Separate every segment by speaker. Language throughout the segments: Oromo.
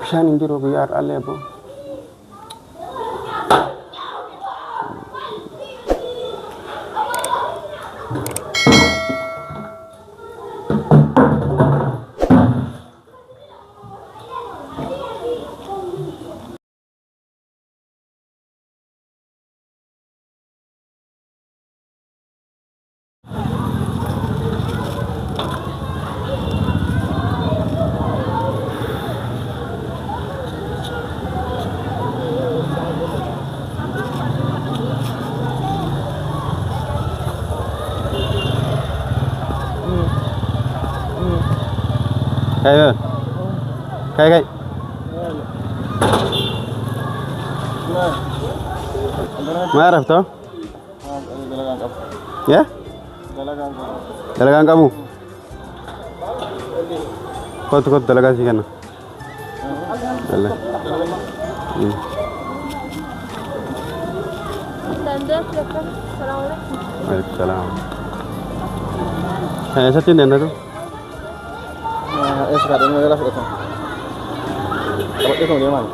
Speaker 1: Bishaan hin jiru guyyaa har'aallee abbo. Kayak, kayak. Marah toh? Ya? Dalagan kamu. Kau delegasi kan? Allah. Waalaikumsalam. Saya satin dan tu. Sekarang ini adalah sudah. Kalau itu dia mana?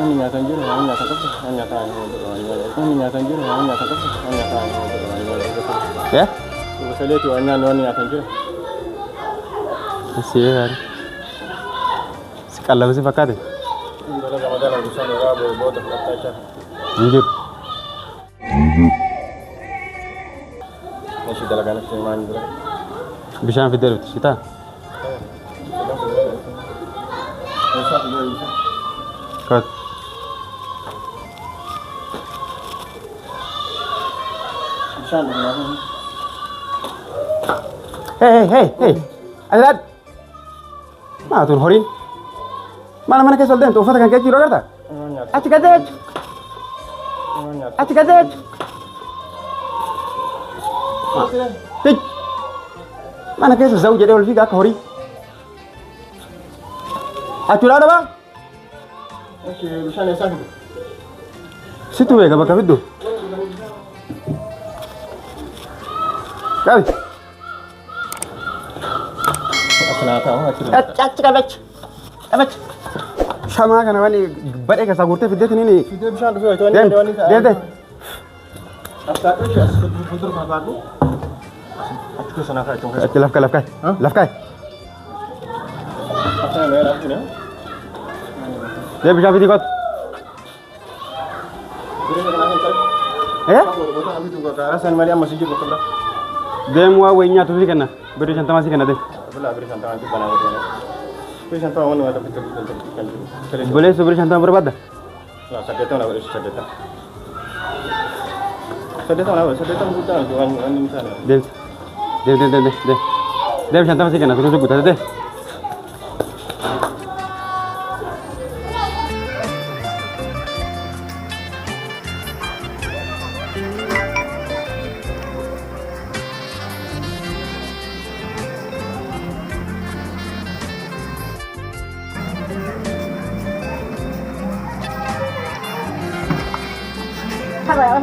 Speaker 1: Ini nyata anjir, ini nyata apa? Ini nyata ini nyata anjir, ini nyata apa? Ini nyata ya? Saya lihat tuh ini nyata anjir. Masih kan? Sekali lagi pakai deh. Dalam Ramadan bisa nggak bawa tempat kaca. Anjir. Masih dalam anak cuman gitu. Bisa video kita. Bisa bisa. Cut. Hey, Azad. Mana tuh horin? Mana kayak solden tuh, kan kayak kilo kata? Acik. Mana kayak sejauh jadi oleh gak hori? Acula ada bang? Bisa nih situ ya, gak bakal itu. Kali. Acik. Sama kan wani bade ka sagurte fidde tini. Fidde bisa do itu wani. Dede. Afta itu ya putur babaku. Acik sana ka tong. Acik lafkai. Lafkai. Afta ne lafkai ne. Dia bisa video kot. Aku juga ke arah San Maria masih juga kebelah. Dia mau awalnya tu sih kena, beri santai masih kena deh. Beri santai itu panah itu. Beri santai awalnya ada betul. Boleh beri santai berapa dah? Sadeta nak beri sadeta. Sadeta bukan tuan ini sana. Deh. Dia santai masih kena, terus buta deh.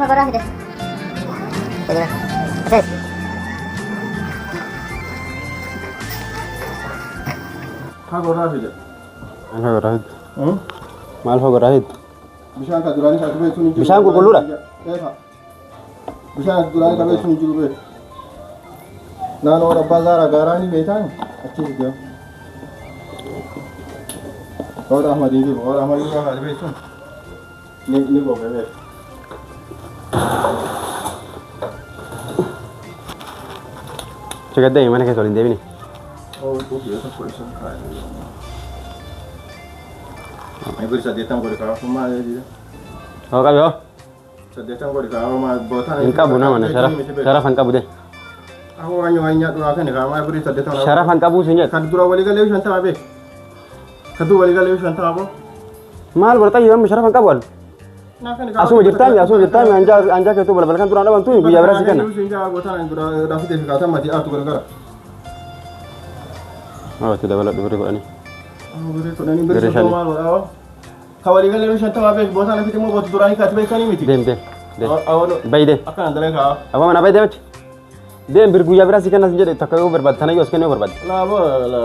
Speaker 1: Sabar aja. Oke. Mal Rahid. Bisa angkat dulani satu bed suni. Bisa angkat kolura. Bisa dulani satu bed suni juga. Nano orang bazar agarani betan. Acik dia. Orang Ahmad ini ada bed suni. Ini boleh. Figadde mana keessa waliin deebine.
Speaker 2: Oh, kopi ya tak boleh sangka. Ini beri sadetan kau dekat rumah ya dia.
Speaker 1: Oh kabe oh.
Speaker 2: Sadetan kau dekat rumah botan.
Speaker 1: Inka buna mana Syarafan kabu deh.
Speaker 2: Aku hanya dua kan dekat rumah beri sadetan.
Speaker 1: Syarafan kabu sih nyet.
Speaker 2: Kan dua wali kali usan tak apa? Kadu wali kali usan tak apa?
Speaker 1: Mal berarti yang Syarafan kabuan. Asu jirtami anja ke tu bal kan turun ada bantu gue ya berarti kan.
Speaker 2: Botan yang dah sudah kata mati atu gara-gara.
Speaker 1: Oh tidak boleh diberi kok ini.
Speaker 2: Beri kok ini beri satu mal awal. Kawali kali usan tak apa? Botan nanti mau buat turun ikat baik kan ini miti.
Speaker 1: Dem.
Speaker 2: Awal.
Speaker 1: Baik deh.
Speaker 2: Akan antara kau.
Speaker 1: Apa mana baik deh? Dem bir gue ya berarti kan jadi tak kau berbat tanah yos kan berbat.
Speaker 2: Lah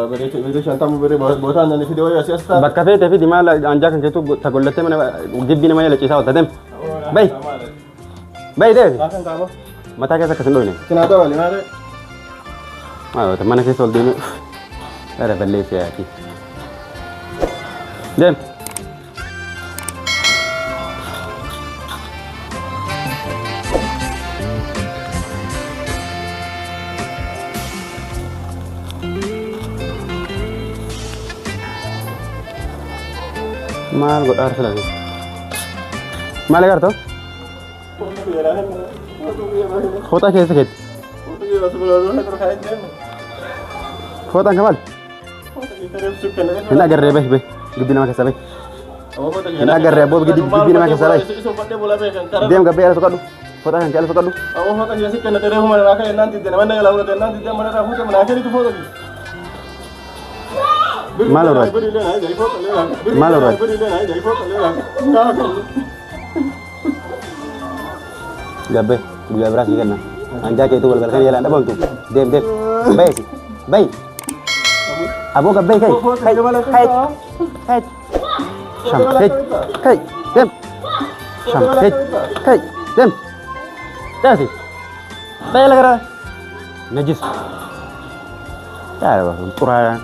Speaker 2: beri shantam beri botan dan video ya siasta.
Speaker 1: Bak kafe tapi di mal anja kan itu tak boleh mana gibbi namanya leceh sawat dem. Baik. Baik deh.
Speaker 2: Akan kamu.
Speaker 1: Mata kita kesendul ini.
Speaker 2: Kenapa wali mana?
Speaker 1: Oh teman kita soal dulu. Ada beli sih ya. Dem. Mal got harus lagi. Mal agar tuh? Kota kayak sakit. Kota kamal. Ini agar rebe be. Gede nama kesal be. Ini agar rebe gede nama kesal be. Dia nggak bayar suka du. Kota kan kalau suka du.
Speaker 2: Awak kota jadi kan ada rumah nak nanti dan mana kalau nanti dia mana rafu mana akhir itu foto.
Speaker 1: Malu rat. Malu rat. Gabe, buya beras ikan na. Anja ke itu bal kan yalan ada bang tu. Dem. Baik. Baik. Abo gabe kai. Hai. Sham kai. Kai. Dem. Sham kai. Kai. Dem. Jadi. Baik lagara. Najis. Ya, pura